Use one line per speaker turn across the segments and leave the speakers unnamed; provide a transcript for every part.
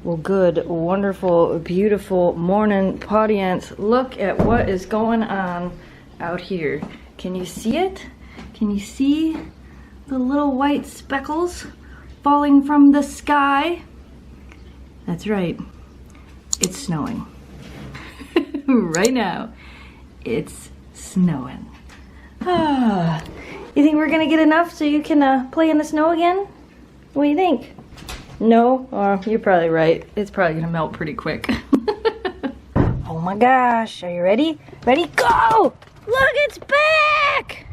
Well, good, wonderful, beautiful morning, audience. Look at what is going on out here. Can you see it? Can you see the little white speckles falling from the sky? That's right. It's snowing. Right now, it's snowing. You think we're gonna get enough so you can play in the snow again? What do you think? No? Oh, you're probably right. It's probably gonna melt pretty quick. Oh my gosh, are you ready? Ready, go! Look, it's back!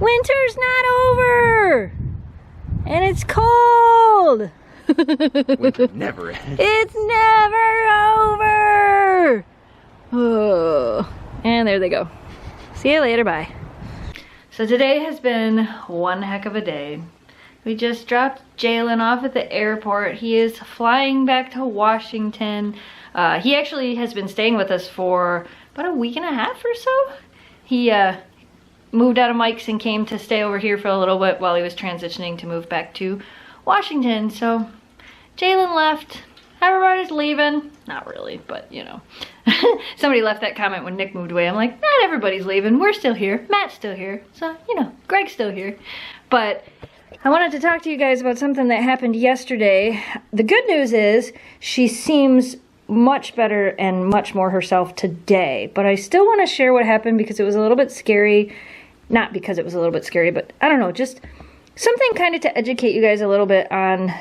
Winter's not over! And it's cold!
Winter never ends.
It's never over! Oh. And there they go. See you later, bye. So today has been one heck of a day. We just dropped Jalen off at the airport. He is flying back to Washington. He actually has been staying with us for about a week and a half or so. He moved out of Mike's and came to stay over here for a little bit while he was transitioning to move back to Washington. So Jalen left. Everybody's leaving. Not really, but you know. Somebody left that comment when Nick moved away. I'm like, not everybody's leaving. We're still here. Matt's still here. So, you know, Greg's still here. But I wanted to talk to you guys about something that happened yesterday. The good news is she seems much better and much more herself today. But I still want to share what happened because it was a little bit scary. Not because it was a little bit scary, but I don't know, just something kind of to educate you guys a little bit on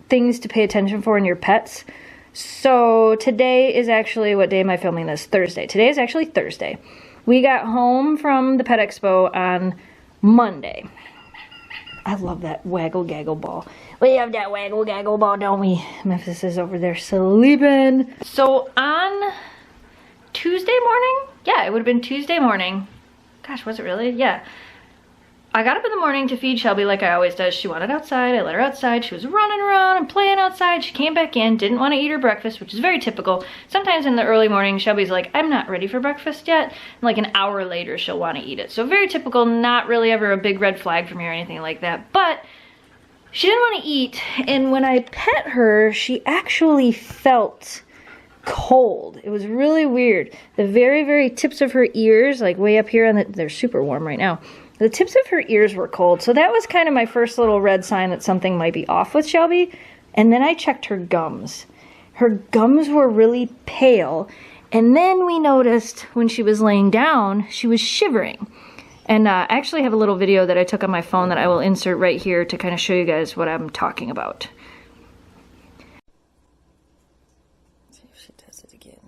things to pay attention for in your pets. So today is actually, what day am I filming this? Thursday. Today is actually Thursday. We got home from the Pet Expo on Monday. I love that waggle gaggle ball. We have that waggle gaggle ball, don't we? Memphis is over there sleeping. So on Tuesday morning? Yeah, it would have been Tuesday morning. Gosh, was it really? Yeah. I got up in the morning to feed Shelby like I always do. She wanted outside. I let her outside. She was running around and playing outside. She came back in, didn't want to eat her breakfast, which is very typical. Sometimes in the early morning, Shelby's like, I'm not ready for breakfast yet. And like an hour later, she'll want to eat it. So very typical, not really ever a big red flag for me or anything like that. But she didn't want to eat. And when I pet her, she actually felt cold. It was really weird. The very, very tips of her ears, like way up here, and they're super warm right now. The tips of her ears were cold, so that was kind of my first little red sign that something might be off with Shelby. And then I checked her gums. Her gums were really pale, and then we noticed when she was laying down, she was shivering. And I actually have a little video that I took on my phone that I will insert right here to kind of show you guys what I'm talking about. See if she does it again.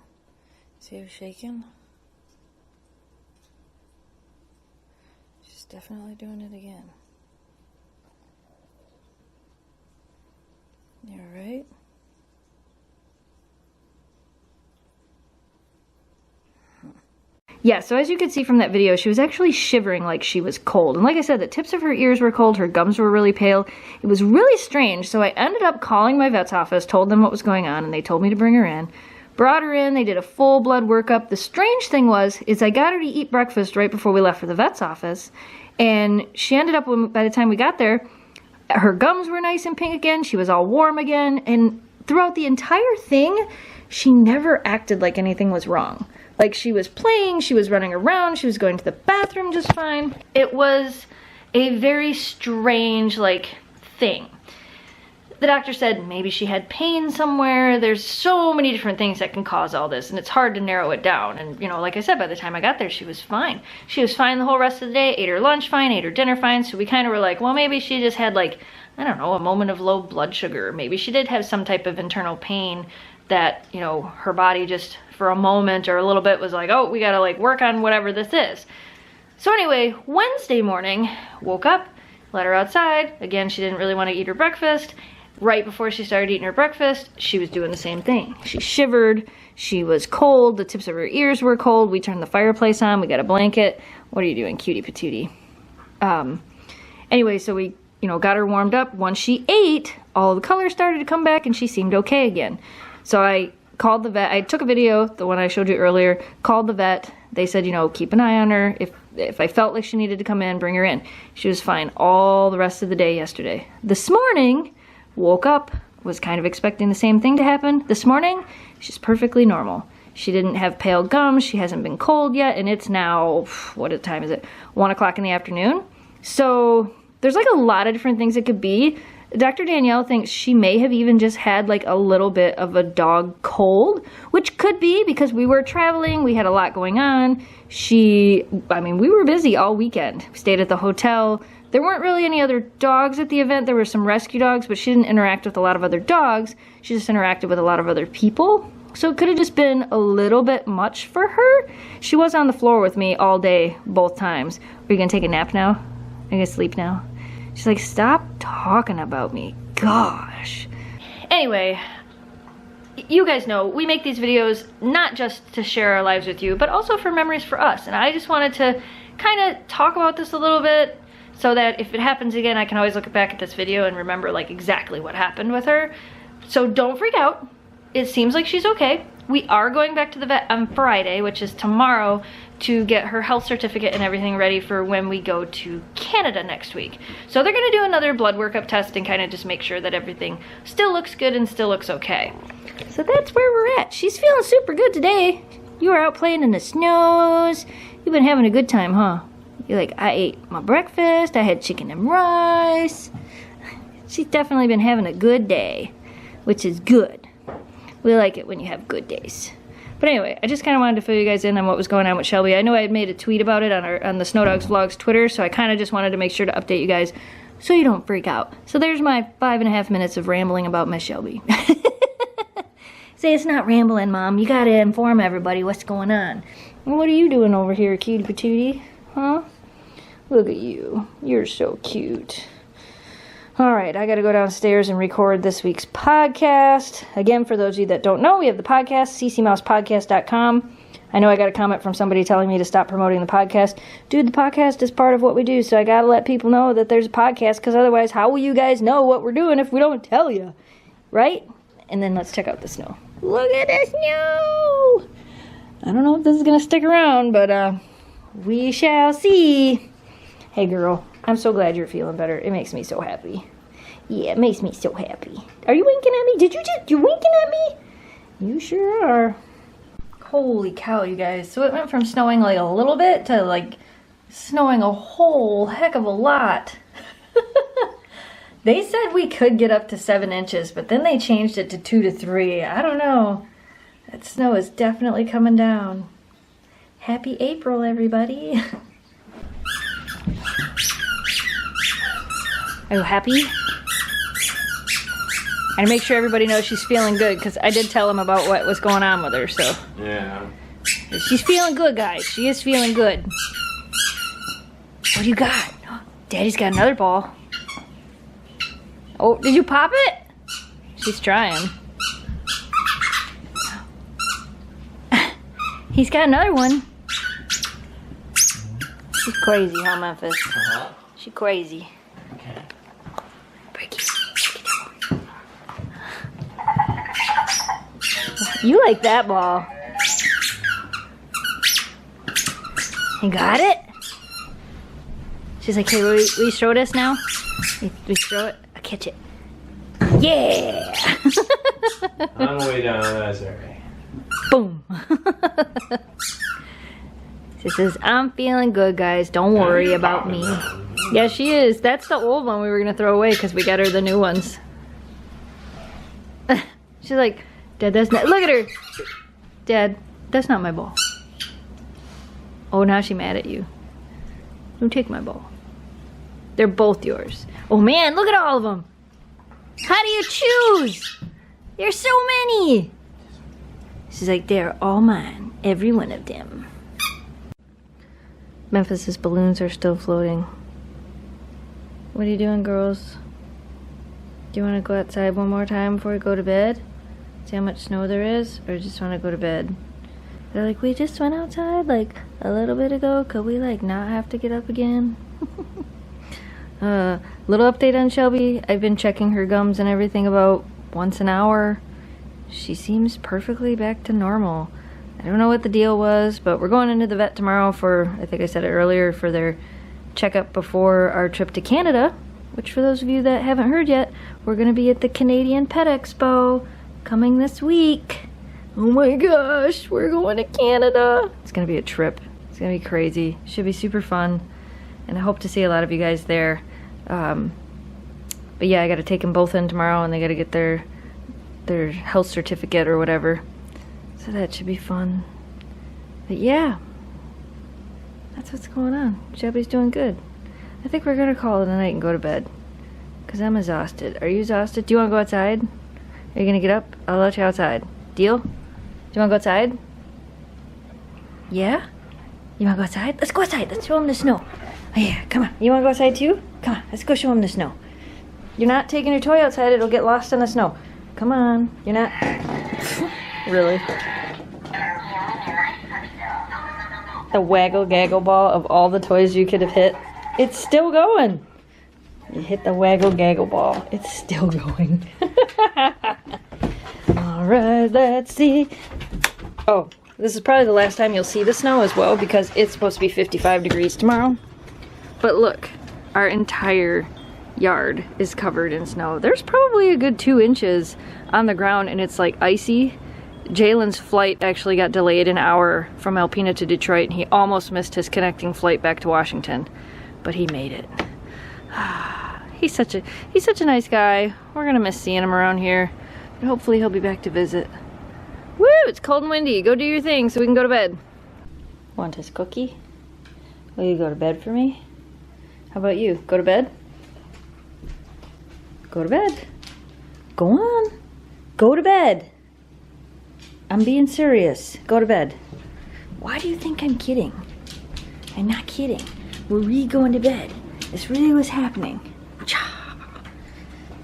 See her shaking? Definitely doing it again. You all right? Yeah, so as you could see from that video, she was actually shivering like she was cold. And like I said, the tips of her ears were cold, her gums were really pale. It was really strange, so I ended up calling my vet's office, told them what was going on, and they told me to bring her in. Brought her in, they did a full blood workup. The strange thing is I got her to eat breakfast right before we left for the vet's office. And she ended up, by the time we got there, her gums were nice and pink again. She was all warm again. And throughout the entire thing, she never acted like anything was wrong. Like she was playing, she was running around, she was going to the bathroom just fine. It was a very strange, thing. The doctor said maybe she had pain somewhere. There's so many different things that can cause all this, and it's hard to narrow it down. And, you know, like I said, by the time I got there, she was fine. She was fine the whole rest of the day, ate her lunch fine, ate her dinner fine, so we kind of were like, well, maybe she just had, I don't know, a moment of low blood sugar. Maybe she did have some type of internal pain that, you know, her body just for a moment or a little bit was like, oh, we gotta, work on whatever this is. So anyway, Wednesday morning, woke up, let her outside. Again, she didn't really want to eat her breakfast. Right before she started eating her breakfast, she was doing the same thing. She shivered, she was cold, the tips of her ears were cold, we turned the fireplace on, we got a blanket. What are you doing, cutie patootie? Anyway, so we, got her warmed up. Once she ate, all the color started to come back and she seemed okay again. So I called the vet, I took a video, the one I showed you earlier, called the vet. They said, keep an eye on her. If I felt like she needed to come in, bring her in. She was fine all the rest of the day yesterday. This morning, woke up, was kind of expecting the same thing to happen. This morning, she's perfectly normal. She didn't have pale gums, she hasn't been cold yet, and it's now, what time is it? 1 o'clock in the afternoon. So there's like a lot of different things it could be. Dr. Danielle thinks she may have even just had like a little bit of a dog cold, which could be because we were traveling, we had a lot going on. We were busy all weekend. We stayed at the hotel. There weren't really any other dogs at the event. There were some rescue dogs, but she didn't interact with a lot of other dogs. She just interacted with a lot of other people. So it could have just been a little bit much for her. She was on the floor with me all day, both times. Are you gonna take a nap now? Are you gonna sleep now? She's like, stop talking about me. Gosh. Anyway, you guys know we make these videos not just to share our lives with you, but also for memories for us. And I just wanted to kind of talk about this a little bit so that if it happens again, I can always look back at this video and remember like exactly what happened with her. So don't freak out. It seems like she's okay. We are going back to the vet on Friday, which is tomorrow, to get her health certificate and everything ready for when we go to Canada next week. So they're gonna do another blood workup test and kind of just make sure that everything still looks good and still looks okay. So that's where we're at. She's feeling super good today. You were out playing in the snows. You've been having a good time, huh? You're like, I ate my breakfast, I had chicken and rice. She's definitely been having a good day, which is good. We like it when you have good days. But anyway, I just kind of wanted to fill you guys in on what was going on with Shelby. I know I had made a tweet about it on the SnowDogsVlogs Twitter, so I kind of just wanted to make sure to update you guys so you don't freak out. So there's my 5.5 minutes of rambling about Miss Shelby. Say it's not rambling, Mom. You gotta inform everybody what's going on. Well, what are you doing over here, cutie patootie? Huh? Look at you. You're so cute. Alright, I gotta go downstairs and record this week's podcast. Again, for those of you that don't know, we have the podcast, ccmousepodcast.com. I know I got a comment from somebody telling me to stop promoting the podcast. Dude, the podcast is part of what we do, so I gotta let people know that there's a podcast, because otherwise, how will you guys know what we're doing if we don't tell you? Right? And then let's check out the snow. Look at the snow! I don't know if this is gonna stick around, but we shall see. Hey girl, I'm so glad you're feeling better. It makes me so happy. Yeah, it makes me so happy. Are you winking at me? You're winking at me? You sure are. Holy cow, you guys. So it went from snowing like a little bit to like snowing a whole heck of a lot. They said we could get up to 7 inches, but then they changed it to 2 to 3. I don't know. That snow is definitely coming down. Happy April, everybody. Are you happy? I make sure everybody knows she's feeling good, because I did tell them about what was going on with her, so.
Yeah.
She's feeling good, guys. She is feeling good. What do you got? Daddy's got another ball. Oh, did you pop it? She's trying. He's got another one. She's crazy, huh, Memphis?
Uh-huh.
She's crazy.
Okay.
You like that ball. You got it? She's like, hey, will you throw this now? We throw it? I'll catch it. Yeah!
On the way down, that's alright.
Boom. She says, I'm feeling good, guys. Don't worry about me. Yeah, she is. That's the old one we were going to throw away because we got her the new ones. She's like, Dad, that's not... Look at her. Dad, that's not my ball. Oh, now she's mad at you. Don't take my ball. They're both yours. Oh, man, look at all of them. How do you choose? There's so many. She's like, they're all mine. Every one of them. Memphis's balloons are still floating. What are you doing, girls? Do you want to go outside one more time before we go to bed? See how much snow there is? Or just want to go to bed? They're like, we just went outside like a little bit ago. Could we like not have to get up again? Little update on Shelby. I've been checking her gums and everything about once an hour. She seems perfectly back to normal. I don't know what the deal was, but we're going into the vet tomorrow for, I think I said it earlier, for their checkup before our trip to Canada, which for those of you that haven't heard yet, we're gonna be at the Canadian Pet Expo coming this week. Oh my gosh, we're going to Canada. It's gonna be a trip. It's gonna be crazy. Should be super fun. And I hope to see a lot of you guys there. But yeah, I gotta take them both in tomorrow and they gotta get their health certificate or whatever. So that should be fun. But yeah, that's what's going on. Shelby's doing good. I think we're gonna call it a night and go to bed. Cause I'm exhausted. Are you exhausted? Do you wanna go outside? Are you gonna get up? I'll let you outside. Deal? Do you wanna go outside? Yeah? You wanna go outside? Let's go outside. Let's show them the snow. Oh yeah, come on. You wanna go outside too? Come on, let's go show them the snow. You're not taking your toy outside, it'll get lost in the snow. Come on, you're not. Really? The waggle gaggle ball of all the toys you could have hit. It's still going. You hit the waggle gaggle ball. It's still going. Alright, let's see. Oh, this is probably the last time you'll see the snow as well because it's supposed to be 55 degrees tomorrow. But look, our entire yard is covered in snow. There's probably a good 2 inches on the ground and it's like icy. Jalen's flight actually got delayed an hour from Alpena to Detroit and he almost missed his connecting flight back to Washington, but he made it. He's such a nice guy. We're gonna miss seeing him around here, but hopefully he'll be back to visit. Woo! It's cold and windy. Go do your thing so we can go to bed. Want his cookie? Will you go to bed for me? How about you? Go to bed? Go to bed. Go on. Go to bed. I'm being serious. Go to bed. Why do you think I'm kidding? I'm not kidding. We're really going to bed. This really was happening.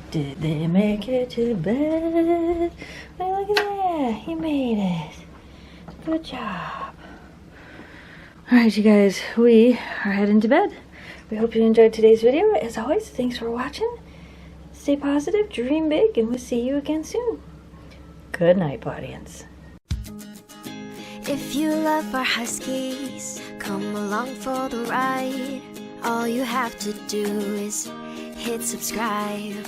Did they make it to bed? Well, look at that. You made it. Good job. Alright, you guys. We are heading to bed. We hope you enjoyed today's video. As always, thanks for watching. Stay positive, dream big, and we'll see you again soon. Good night, audience.
If you love our Huskies, come along for the ride. All you have to do is hit subscribe.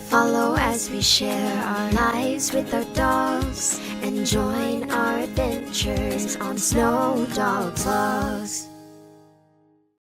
Follow as we share our lives with our dogs and join our adventures on SnowDogsVlogs.